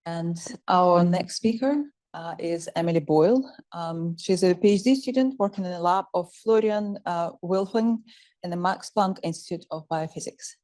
And our next speaker is Emily Boyle. She's a PhD student working in the lab of Florian Wilfling in the Max Planck Institute of Biophysics.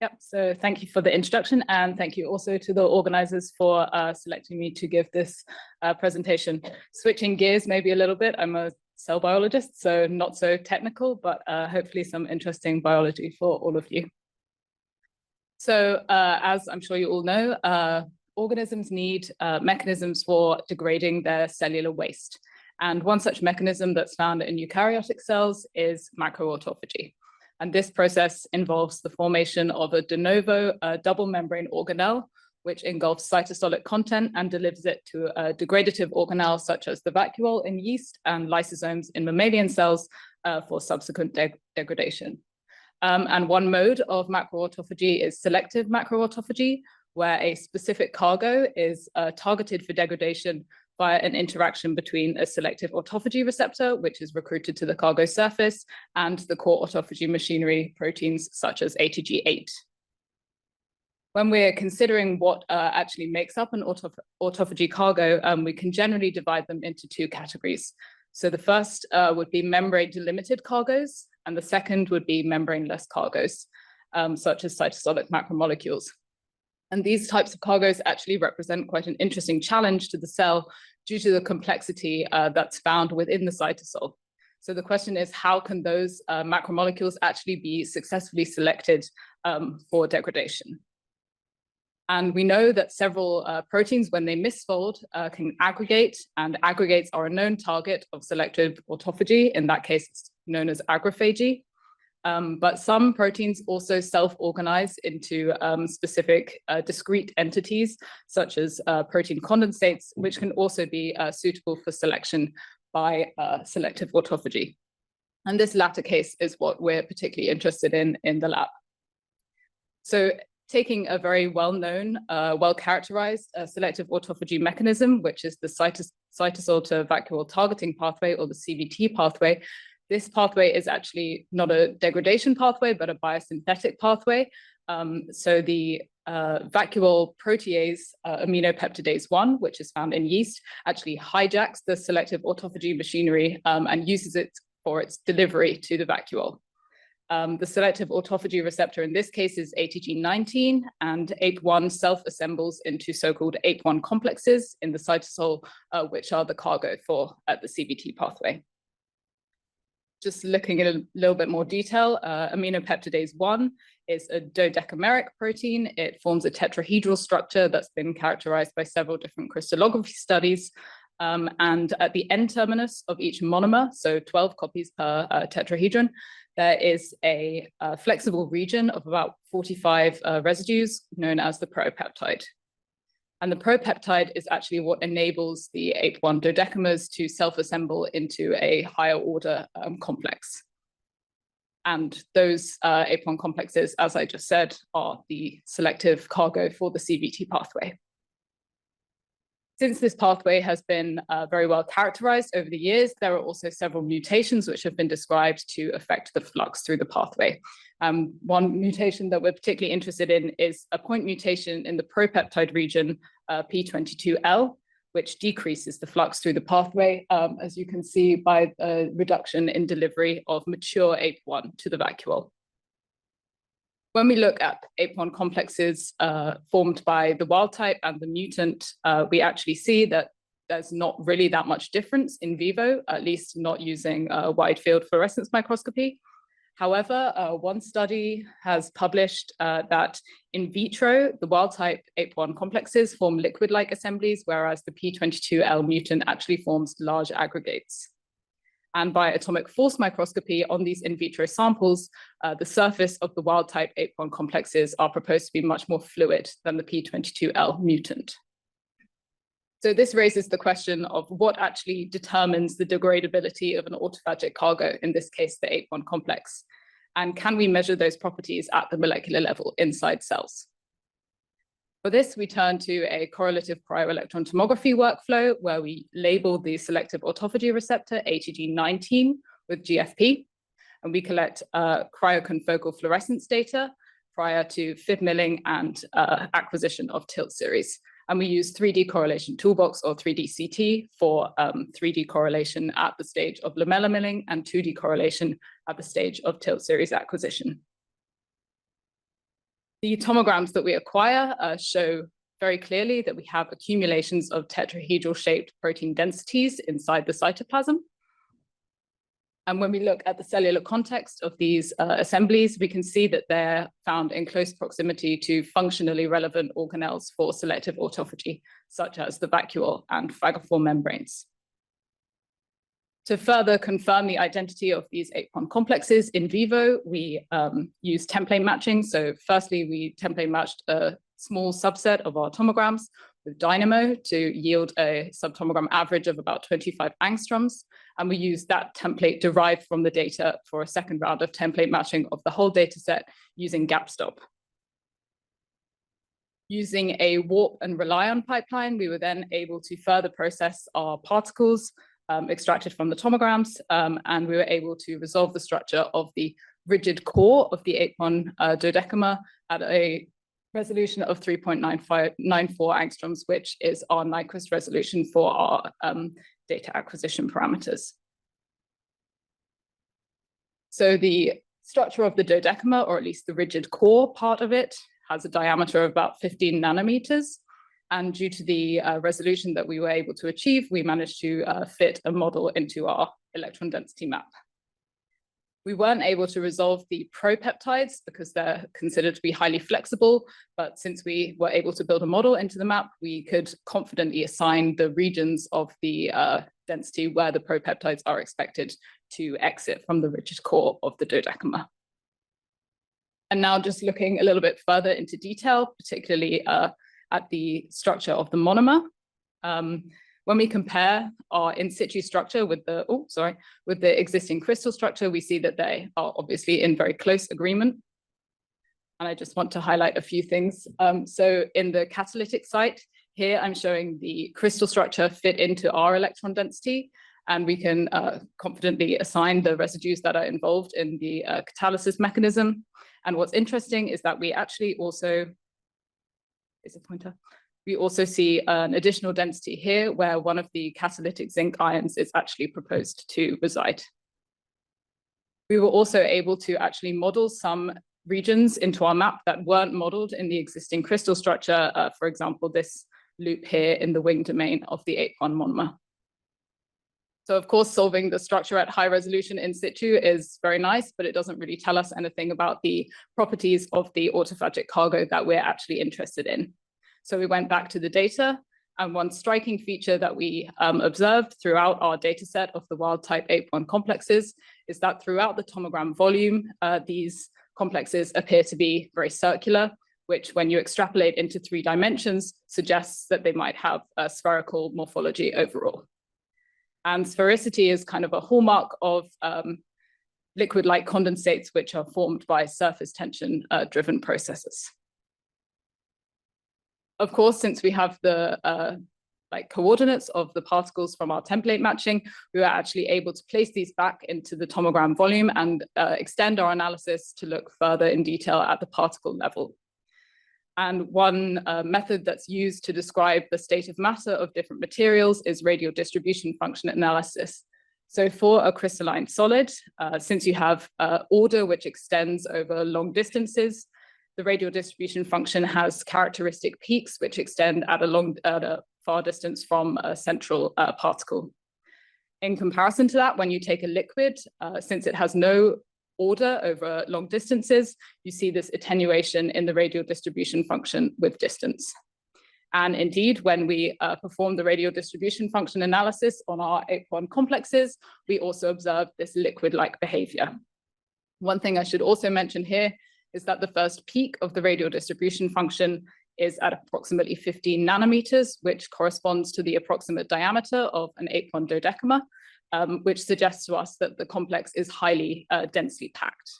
Yep, so thank you for the introduction, and thank you also to the organizers for selecting me to give this presentation. Switching gears maybe a little bit, I'm a cell biologist, so not so technical, but hopefully some interesting biology for all of you. So as I'm sure you all know, organisms need mechanisms for degrading their cellular waste. And one such mechanism that's found in eukaryotic cells is macroautophagy. And this process involves the formation of a de novo double membrane organelle, which engulfs cytosolic content and delivers it to a degradative organelle, such as the vacuole in yeast and lysosomes in mammalian cells for subsequent degradation. And one mode of macroautophagy is selective macroautophagy, where a specific cargo is targeted for degradation via an interaction between a selective autophagy receptor, which is recruited to the cargo surface, and the core autophagy machinery proteins such as ATG8. When we're considering what actually makes up an autophagy cargo, we can generally divide them into two categories. So the first would be membrane-delimited cargoes, and the second would be membraneless cargoes, such as cytosolic macromolecules. And these types of cargoes actually represent quite an interesting challenge to the cell due to the complexity that's found within the cytosol. So the question is, how can those macromolecules actually be successfully selected for degradation? And we know that several proteins, when they misfold, can aggregate, and aggregates are a known target of selective autophagy. In that case, it's known as agrophagy. But some proteins also self-organize into specific discrete entities, such as protein condensates, which can also be suitable for selection by selective autophagy. And this latter case is what we're particularly interested in the lab. So taking a very well-known, well-characterized selective autophagy mechanism, which is the cytosol to vacuole targeting pathway, or the CVT pathway, this pathway is actually not a degradation pathway, but a biosynthetic pathway. So the vacuole protease aminopeptidase 1, which is found in yeast, actually hijacks the selective autophagy machinery and uses it for its delivery to the vacuole. The selective autophagy receptor in this case is ATG19, and APE1 self-assembles into so-called APE1 complexes in the cytosol, which are the cargo for the CVT pathway. Just looking at a little bit more detail, aminopeptidase 1 is a dodecameric protein. It forms a tetrahedral structure that's been characterized by several different crystallography studies. And at the N-terminus of each monomer, so 12 copies per tetrahedron, there is a flexible region of about 45 residues known as the propeptide. And the propeptide is actually what enables the APE1 dodecamers to self-assemble into a higher order complex. And those APE1 complexes, as I just said, are the selective cargo for the CVT pathway. Since this pathway has been very well characterized over the years, there are also several mutations which have been described to affect the flux through the pathway. One mutation that we're particularly interested in is a point mutation in the propeptide region, P22L, which decreases the flux through the pathway, as you can see by a reduction in delivery of mature APE1 to the vacuole. When we look at APE1 complexes formed by the wild type and the mutant, we actually see that there's not really that much difference in vivo, at least not using wide field fluorescence microscopy. However, one study has published that in vitro, the wild type APE1 complexes form liquid-like assemblies, whereas the P22L mutant actually forms large aggregates. And by atomic force microscopy on these in vitro samples, the surface of the wild type APE1 complexes are proposed to be much more fluid than the P22L mutant. So this raises the question of what actually determines the degradability of an autophagic cargo, in this case, the APE1 complex. And can we measure those properties at the molecular level inside cells? For this, we turn to a correlative cryo-electron tomography workflow where we label the selective autophagy receptor, ATG19, with GFP, and we collect cryoconfocal fluorescence data prior to Fib milling and acquisition of tilt series. And we use 3D correlation toolbox, or 3D CT, for 3D correlation at the stage of lamella milling and 2D correlation at the stage of tilt series acquisition. The tomograms that we acquire show very clearly that we have accumulations of tetrahedral shaped protein densities inside the cytoplasm. And when we look at the cellular context of these assemblies, we can see that they're found in close proximity to functionally relevant organelles for selective autophagy, such as the vacuole and phagophore membranes. To further confirm the identity of these APE1 complexes in vivo, we use template matching. So firstly, we template matched a small subset of our tomograms with Dynamo to yield a subtomogram average of about 25 angstroms. And we use that template derived from the data for a second round of template matching of the whole data set using GapStop. Using a warp and rely on pipeline, we were then able to further process our particles extracted from the tomograms, and we were able to resolve the structure of the rigid core of the APE1 dodecamer at a resolution of 3.94 angstroms, which is our Nyquist resolution for our data acquisition parameters. So the structure of the dodecamer, or at least the rigid core part of it, has a diameter of about 15 nanometers. And due to the resolution that we were able to achieve, we managed to fit a model into our electron density map. We weren't able to resolve the propeptides because they're considered to be highly flexible, but since we were able to build a model into the map, we could confidently assign the regions of the density where the propeptides are expected to exit from the rigid core of the dodecamer. And now just looking a little bit further into detail, particularly at the structure of the monomer. When we compare our in-situ structure with the, with the existing crystal structure, we see that they are obviously in very close agreement. And I just want to highlight a few things. So in the catalytic site, here I'm showing the crystal structure fit into our electron density, and we can confidently assign the residues that are involved in the catalysis mechanism. And what's interesting is that we actually also, we also see an additional density here where one of the catalytic zinc ions is actually proposed to reside. We were also able to actually model some regions into our map that weren't modeled in the existing crystal structure. For example, this loop here in the wing domain of the APE1 monomer. So of course, solving the structure at high resolution in situ is very nice, but it doesn't really tell us anything about the properties of the autophagic cargo that we're actually interested in. So we went back to the data, and one striking feature that we observed throughout our data set of the wild type APE1 complexes is that throughout the tomogram volume, these complexes appear to be very circular, which when you extrapolate into 3 dimensions suggests that they might have a spherical morphology overall. And sphericity is kind of a hallmark of liquid-like condensates, which are formed by surface tension driven processes. Of course, since we have the coordinates of the particles from our template matching, we were actually able to place these back into the tomogram volume and extend our analysis to look further in detail at the particle level. And one method that's used to describe the state of matter of different materials is radial distribution function analysis. So for a crystalline solid, since you have order which extends over long distances, the radial distribution function has characteristic peaks which extend at a far distance from a central particle. In comparison to that, when you take a liquid, since it has no order over long distances, you see this attenuation in the radial distribution function with distance. And indeed, when we perform the radial distribution function analysis on our APE1 complexes, we also observe this liquid-like behavior. One thing I should also mention here is that the first peak of the radial distribution function is at approximately 15 nanometers, which corresponds to the approximate diameter of an 8-1 dodecamer, which suggests to us that the complex is highly densely packed.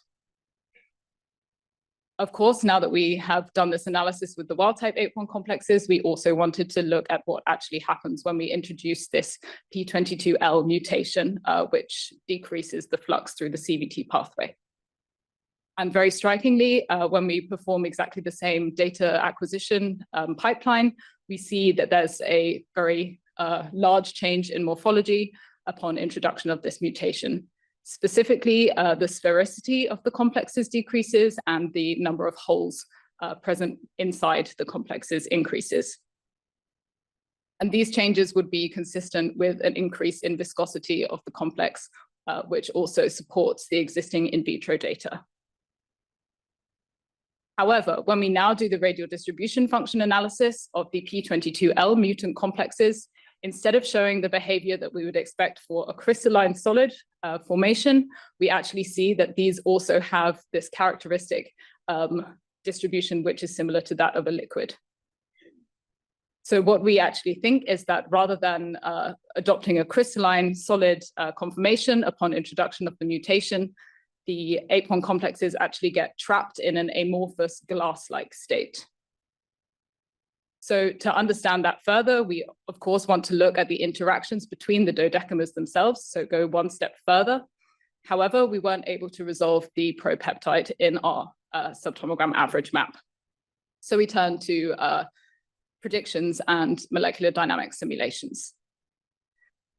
Of course, now that we have done this analysis with the wild-type 8-1 complexes, we also wanted to look at what actually happens when we introduce this P22L mutation, which decreases the flux through the CVT pathway. And very strikingly, when we perform exactly the same data acquisition pipeline, we see that there's a very large change in morphology upon introduction of this mutation. Specifically, the sphericity of the complexes decreases and the number of holes present inside the complexes increases. And these changes would be consistent with an increase in viscosity of the complex, which also supports the existing in vitro data. However, when we now do the radial distribution function analysis of the P22L mutant complexes, instead of showing the behavior that we would expect for a crystalline solid formation, we actually see that these also have this characteristic distribution, which is similar to that of a liquid. So what we actually think is that rather than adopting a crystalline solid conformation upon introduction of the mutation, the 8-1 complexes actually get trapped in an amorphous glass-like state. So to understand that further, we of course want to look at the interactions between the dodecamers themselves, so go one step further. However, we weren't able to resolve the propeptide in our subtomogram average map. So we turned to predictions and molecular dynamics simulations.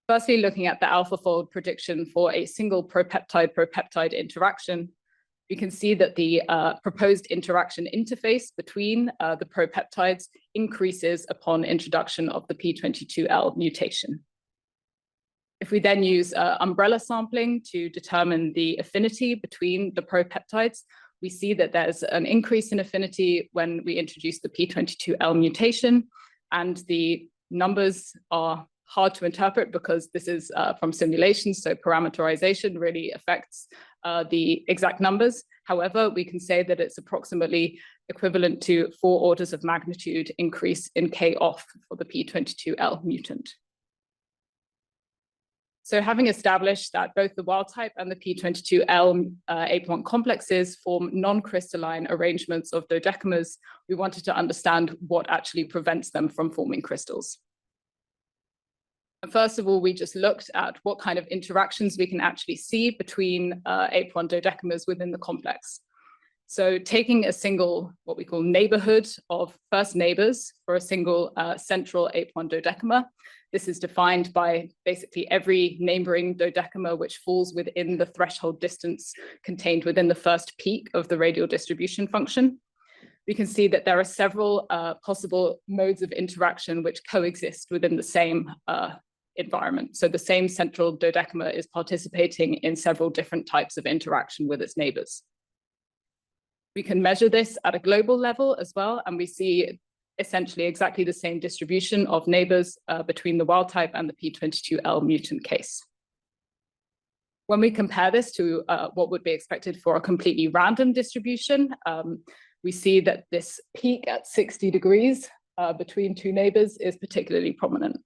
Firstly, looking at the AlphaFold prediction for a single propeptide-propeptide interaction, we can see that the proposed interaction interface between the propeptides increases upon introduction of the P22L mutation. If we then use umbrella sampling to determine the affinity between the propeptides, we see that there's an increase in affinity when we introduce the P22L mutation, and the numbers are hard to interpret because this is from simulations, so parameterization really affects the exact numbers. However, we can say that it's approximately equivalent to 4 orders of magnitude increase in K off for the P22L mutant. So having established that both the wild type and the P22L 8-1 complexes form non-crystalline arrangements of dodecamers, we wanted to understand what actually prevents them from forming crystals. First of all, we just looked at what kind of interactions we can actually see between 8-1 dodecamers within the complex. So taking a single, what we call neighborhood of first neighbors for a single central 8-1 dodecamer, this is defined by basically every neighboring dodecamer which falls within the threshold distance contained within the first peak of the radial distribution function. We can see that there are several possible modes of interaction which coexist within the same environment. So the same central dodecamer is participating in several different types of interaction with its neighbors. We can measure this at a global level as well, and we see essentially exactly the same distribution of neighbors between the wild type and the P22L mutant case. When we compare this to what would be expected for a completely random distribution, we see that this peak at 60 degrees between 2 neighbors is particularly prominent.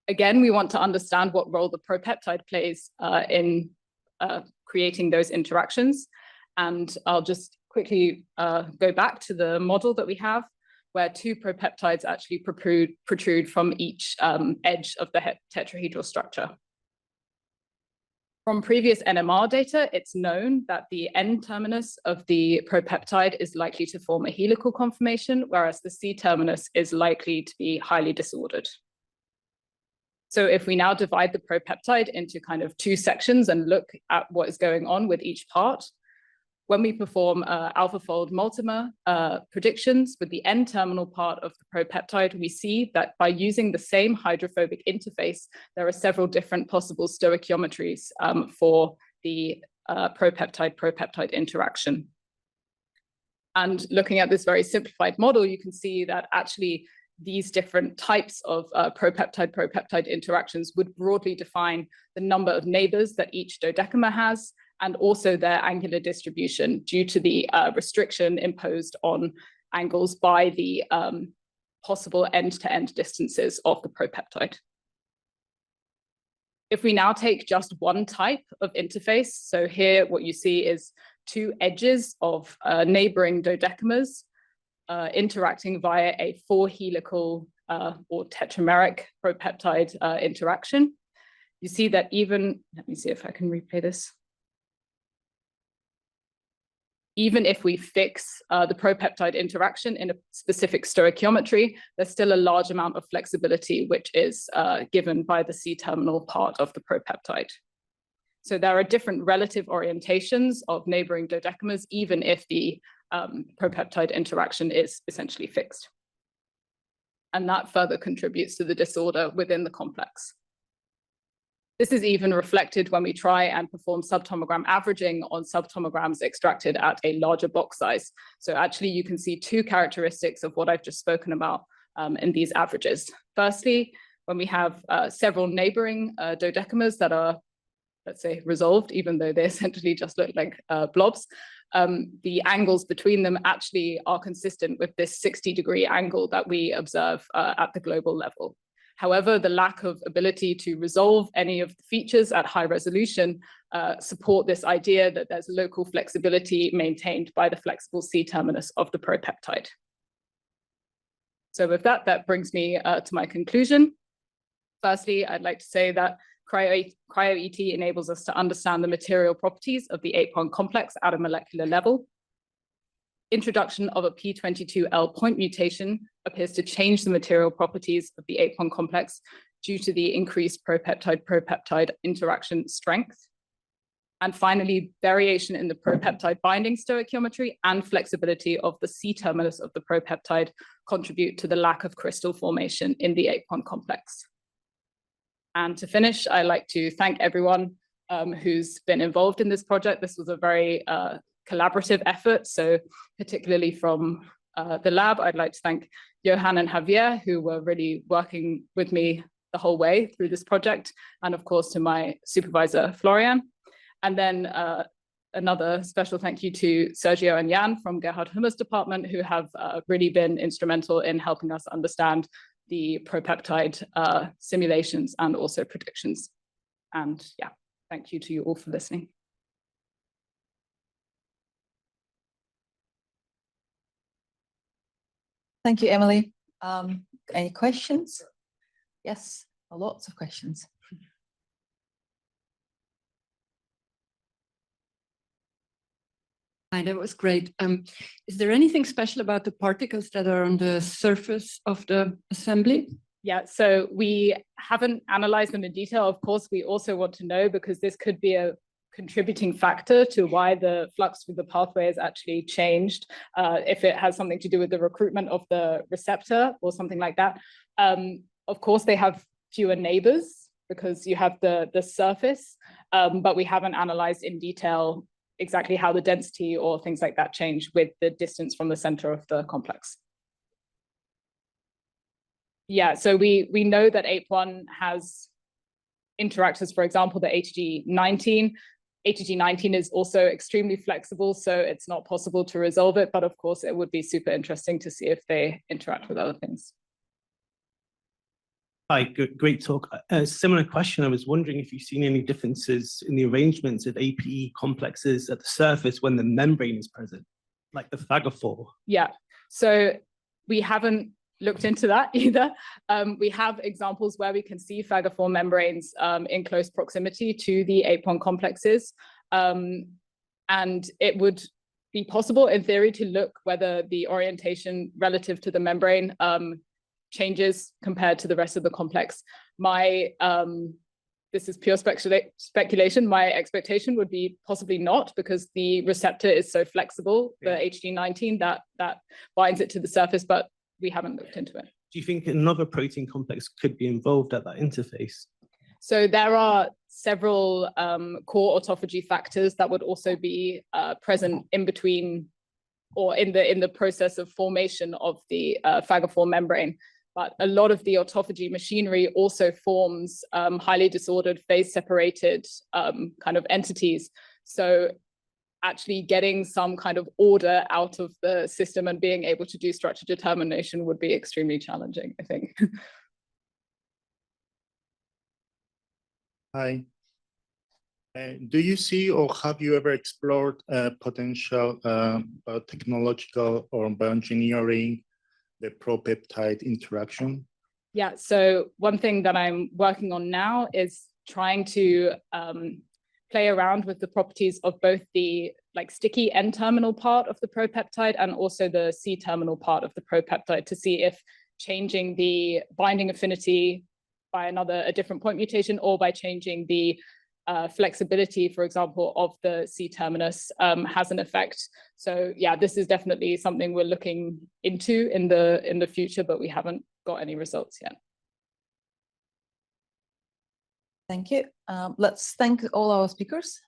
Again, we want to understand what role the propeptide plays in creating those interactions. And I'll just quickly go back to the model that we have, where 2 propeptides actually protrude from each edge of the tetrahedral structure. From previous NMR data, it's known that the N-terminus of the propeptide is likely to form a helical conformation, whereas the C-terminus is likely to be highly disordered. So if we now divide the propeptide into kind of 2 sections and look at what is going on with each part, when we perform AlphaFold multimer predictions with the N-terminal part of the propeptide, we see that by using the same hydrophobic interface, there are several different possible stoichiometries for the propeptide-propeptide interaction. And looking at this very simplified model, you can see that actually these different types of propeptide-propeptide interactions would broadly define the number of neighbors that each dodecamer has, and also their angular distribution due to the restriction imposed on angles by the possible end-to-end distances of the propeptide. If we now take just one type of interface, so here what you see is two edges of neighboring dodecamers interacting via a 4-helical or tetrameric propeptide interaction. You see that even, let me see if I can replay this. Even if we fix the propeptide interaction in a specific stoichiometry, there's still a large amount of flexibility, which is given by the C-terminal part of the propeptide. So there are different relative orientations of neighboring dodecamers, even if the propeptide interaction is essentially fixed. And that further contributes to the disorder within the complex. This is even reflected when we try and perform subtomogram averaging on subtomograms extracted at a larger box size. So actually you can see two characteristics of what I've just spoken about in these averages. Firstly, when we have several neighboring dodecamers that are, let's say, resolved, even though they essentially just look like blobs, the angles between them actually are consistent with this 60-degree angle that we observe at the global level. However, the lack of ability to resolve any of the features at high resolution support this idea that there's local flexibility maintained by the flexible C-terminus of the propeptide. So with that, that brings me to my conclusion. Firstly, I'd like to say that cryo-ET enables us to understand the material properties of the 8-point complex at a molecular level. Introduction of a P22L point mutation appears to change the material properties of the 8-point complex due to the increased propeptide-propeptide interaction strength. And finally, variation in the propeptide binding stoichiometry and flexibility of the C-terminus of the propeptide contribute to the lack of crystal formation in the 8-point complex. And to finish, I'd like to thank everyone who's been involved in this project. This was a very collaborative effort. So particularly from the lab, I'd like to thank Johan and Javier, who were really working with me the whole way through this project. And of course, to my supervisor, Florian. And then another special thank you to Sergio and Jan from Gerhard Hummer's department, who have really been instrumental in helping us understand the propeptide simulations and also predictions. And yeah, thank you to you all for listening. Thank you, Emily. Any questions? Yes, lots of questions. Hi, that was great. Is there anything special about the particles that are on the surface of the assembly? Yeah, so we haven't analyzed them in detail. Of course, we also want to know, because this could be a contributing factor to why the flux through the pathway is actually changed, if it has something to do with the recruitment of the receptor or something like that. Of course, they have fewer neighbors because you have the surface, but we haven't analyzed in detail exactly how the density or things like that change with the distance from the center of the complex. Yeah, so we know that APE1 has interactors, for example, the ATG19. ATG19 is also extremely flexible, so it's not possible to resolve it, but of course it would be super interesting to see if they interact with other things. Hi, great talk. A similar question. I was wondering if you've seen any differences in the arrangements of APE complexes at the surface when the membrane is present, like the phagophore. Yeah, so we haven't looked into that either. We have examples where we can see phagophore membranes in close proximity to the APE1 complexes. And it would be possible in theory to look whether the orientation relative to the membrane changes compared to the rest of the complex. This is pure speculation. My expectation would be possibly not, because the receptor is so flexible, the HG19, that binds it to the surface, but we haven't looked into it. Do you think another protein complex could be involved at that interface? So there are several core autophagy factors that would also be present in between or in the process of formation of the phagophore membrane. But a lot of the autophagy machinery also forms highly disordered, phase-separated kind of entities. So actually getting some kind of order out of the system and being able to do structure determination would be extremely challenging, I think. Hi. Do you see or have you ever explored potential biotechnological or bioengineering, the pro-peptide interaction? Yeah, so one thing that I'm working on now is trying to play around with the properties of both the sticky N-terminal part of the propeptide and also the C-terminal part of the propeptide to see if changing the binding affinity by a different point mutation or by changing the flexibility, for example, of the C-terminus has an effect. So yeah, this is definitely something we're looking into in the future, but we haven't got any results yet. Thank you. Let's thank all our speakers.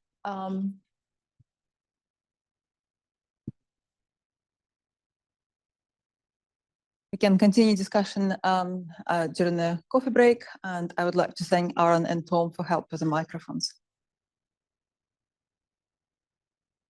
We can continue discussion during the coffee break, and I would like to thank Aaron and Tom for help with the microphones.